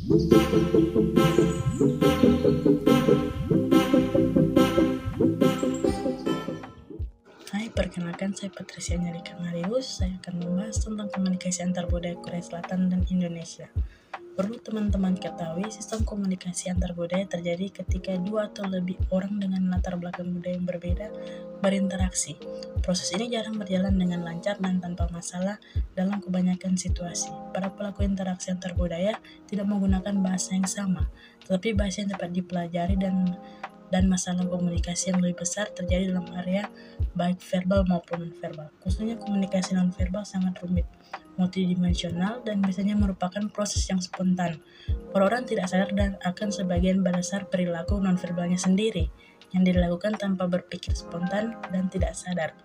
Hai, perkenalkan saya Patricia Nyalika Marius. Saya akan membahas tentang komunikasi antar budaya Korea Selatan dan Indonesia. Perlu teman-teman ketahui, sistem komunikasi antar budaya terjadi ketika dua atau lebih orang dengan latar belakang budaya yang berbeda berinteraksi. Proses ini jarang berjalan dengan lancar dan tanpa masalah dalam kebanyakan situasi. Para pelaku interaksi antar budaya tidak menggunakan bahasa yang sama, tetapi bahasa yang dapat dipelajari dan masalah komunikasi yang lebih besar terjadi dalam area baik verbal maupun non-verbal. Khususnya komunikasi non-verbal sangat rumit, multidimensional, dan biasanya merupakan proses yang spontan. Orang-orang tidak sadar dan akan sebagian dasar perilaku non-verbalnya sendiri, yang dilakukan tanpa berpikir spontan dan tidak sadar.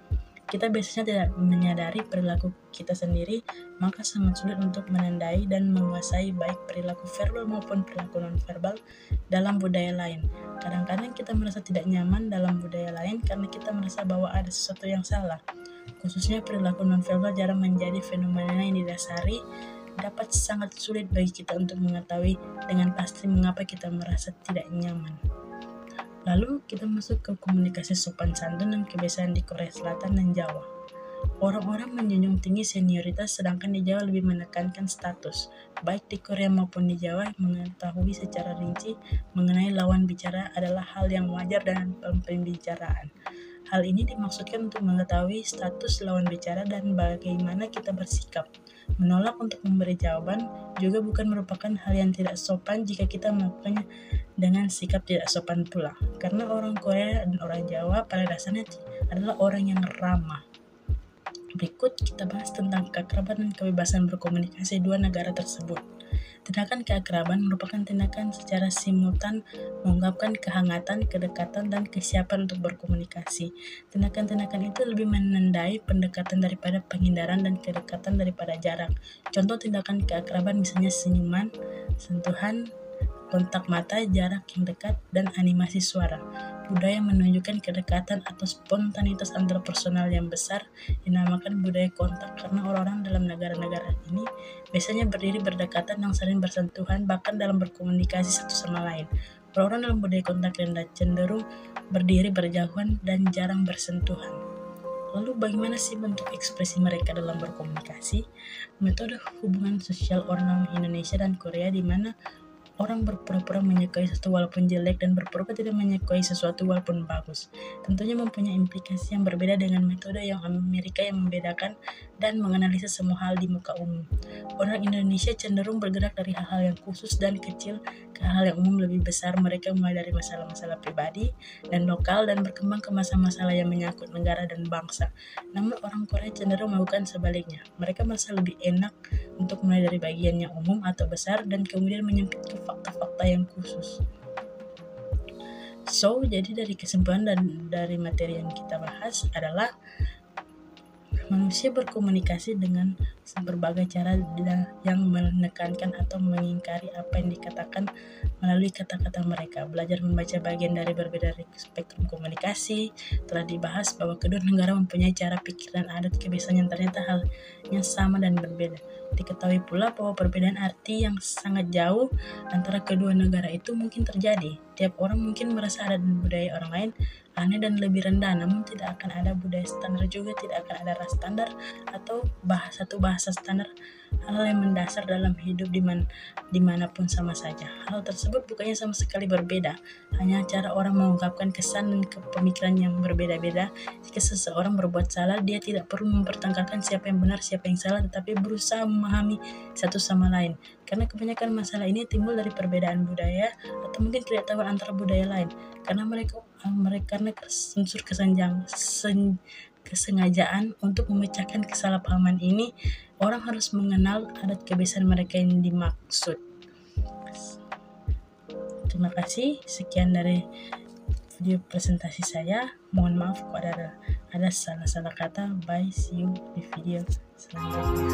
Kita biasanya tidak menyadari perilaku kita sendiri, maka sangat sulit untuk menandai dan menguasai baik perilaku verbal maupun perilaku non-verbal dalam budaya lain. Kadang-kadang kita merasa tidak nyaman dalam budaya lain karena kita merasa bahwa ada sesuatu yang salah. Khususnya perilaku non-verbal jarang menjadi fenomena yang didasari, dapat sangat sulit bagi kita untuk mengetahui dengan pasti mengapa kita merasa tidak nyaman. Lalu kita masuk ke komunikasi sopan santun dan kebiasaan di Korea Selatan dan Jawa. Orang-orang menjunjung tinggi senioritas, sedangkan di Jawa lebih menekankan status. Baik di Korea maupun di Jawa, mengetahui secara rinci mengenai lawan bicara adalah hal yang wajar dalam pembicaraan. Hal ini dimaksudkan untuk mengetahui status lawan bicara dan bagaimana kita bersikap. Menolak untuk memberi jawaban juga bukan merupakan hal yang tidak sopan jika kita melakukannya dengan sikap tidak sopan pula. Karena orang Korea dan orang Jawa pada dasarnya adalah orang yang ramah. Berikut kita bahas tentang keakraban dan kebebasan berkomunikasi dua negara tersebut. Tindakan keakraban merupakan tindakan secara simultan mengungkapkan kehangatan, kedekatan, dan kesiapan untuk berkomunikasi. Tindakan-tindakan itu lebih menandai pendekatan daripada penghindaran dan kedekatan daripada jarak. Contoh tindakan keakraban misalnya senyuman, sentuhan, kontak mata, jarak yang dekat, dan animasi suara. Budaya menunjukkan kedekatan atau spontanitas antar personal yang besar dinamakan budaya kontak karena orang-orang dalam negara-negara ini biasanya berdiri berdekatan dan saling bersentuhan bahkan dalam berkomunikasi satu sama lain. Orang-orang dalam budaya kontak rendah cenderung berdiri berjauhan dan jarang bersentuhan. Lalu bagaimana sih bentuk ekspresi mereka dalam berkomunikasi? Metode hubungan sosial orang Indonesia dan Korea di mana orang berpura-pura menyukai sesuatu walaupun jelek dan berpura-pura tidak menyukai sesuatu walaupun bagus. Tentunya mempunyai implikasi yang berbeda dengan metode yang Amerika yang membedakan dan menganalisis semua hal di muka umum. Orang Indonesia cenderung bergerak dari hal-hal yang khusus dan kecil ke hal yang umum lebih besar. Mereka mulai dari masalah-masalah pribadi dan lokal dan berkembang ke masalah-masalah yang menyangkut negara dan bangsa. Namun orang Korea cenderung melakukan sebaliknya. Mereka merasa lebih enak untuk mulai dari bagian yang umum atau besar dan kemudian menyempit ke fakta-fakta yang khusus. Jadi dari kesimpulan dan dari materi yang kita bahas adalah manusia berkomunikasi dengan berbagai cara yang menekankan atau mengingkari apa yang dikatakan melalui kata-kata mereka. Belajar membaca bagian dari berbeda spektrum komunikasi. Telah dibahas bahwa kedua negara mempunyai cara pikir dan adat kebiasaan yang ternyata halnya sama dan berbeda. Diketahui pula bahwa perbedaan arti yang sangat jauh antara kedua negara itu mungkin terjadi. Tiap orang mungkin merasa adat dan budaya orang lain aneh dan lebih rendah, namun tidak akan ada budaya standar juga, tidak akan ada ras standar atau satu bahasa standar. Hal yang mendasar dalam hidup dimanapun sama saja. Hal tersebut bukannya sama sekali berbeda, hanya cara orang mengungkapkan kesan dan pemikiran yang berbeda-beda. Jika seseorang berbuat salah, dia tidak perlu mempertengkarkan siapa yang benar, siapa yang salah, tetapi berusaha memahami satu sama lain. Karena kebanyakan masalah ini timbul dari perbedaan budaya atau mungkin ketidaktahuan antara budaya lain. Karena karena unsur kesengajaan untuk memecahkan kesalahpahaman ini, orang harus mengenal adat kebiasaan mereka yang dimaksud. Terima kasih, sekian dari video presentasi saya. Mohon maaf kalau ada salah-salah kata. Bye, see you di video selanjutnya.